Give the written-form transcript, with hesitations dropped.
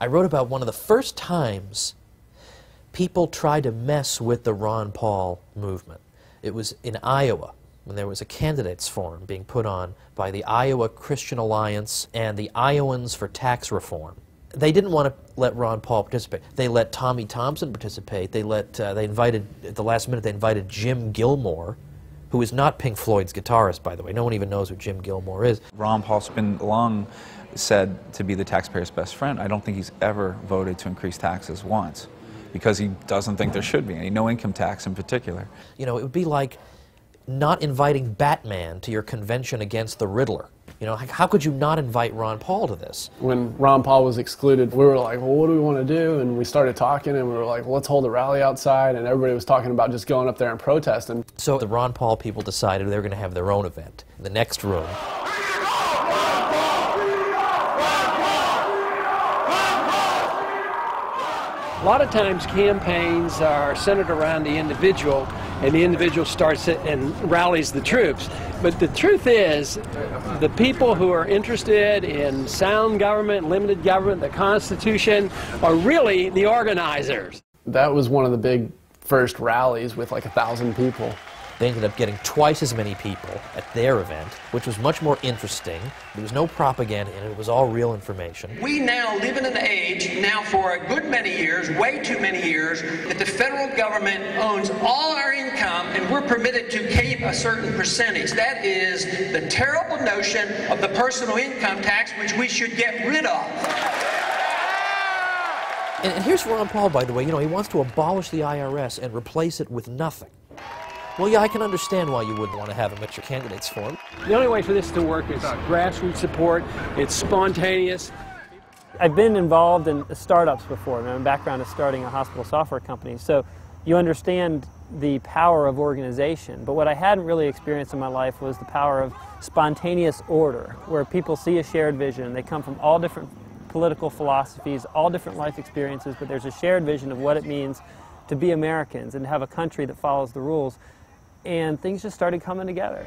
I wrote about one of the first times people tried to mess with the Ron Paul movement. It was in Iowa, when there was a candidates forum being put on by the Iowa Christian Alliance and the Iowans for Tax Reform. They didn't want to let Ron Paul participate. They let Tommy Thompson participate. They invited, at the last minute, they invited Jim Gilmore, who is not Pink Floyd's guitarist, by the way. No one even knows who Jim Gilmore is. Ron Paul's been long said to be the taxpayer's best friend. I don't think he's ever voted to increase taxes once, because he doesn't think there should be any, no income tax in particular. You know, it would be like not inviting Batman to your convention against the Riddler. You know, how could you not invite Ron Paul to this? When Ron Paul was excluded, we were like, well, what do we want to do? And we started talking, and we were like, well, let's hold a rally outside, and everybody was talking about just going up there and protesting. So the Ron Paul people decided they were going to have their own event in the next room. A lot of times campaigns are centered around the individual, and the individual starts it and rallies the troops. But the truth is, the people who are interested in sound government, limited government, the Constitution, are really the organizers. That was one of the big first rallies with like 1,000 people. They ended up getting twice as many people at their event, which was much more interesting. There was no propaganda in it. It was all real information. We now live in an age, now for a good many years, way too many years, that the federal government owns all our income and we're permitted to keep a certain percentage. That is the terrible notion of the personal income tax, which we should get rid of. And here's Ron Paul, by the way. You know, he wants to abolish the IRS and replace it with nothing. Well, yeah, I can understand why you wouldn't want to have him at your candidates forum. The only way for this to work is grassroots support. It's spontaneous. I've been involved in startups before. My background is starting a hospital software company, so you understand the power of organization. But what I hadn't really experienced in my life was the power of spontaneous order, where people see a shared vision. They come from all different political philosophies, all different life experiences, but there's a shared vision of what it means to be Americans and to have a country that follows the rules. And things just started coming together.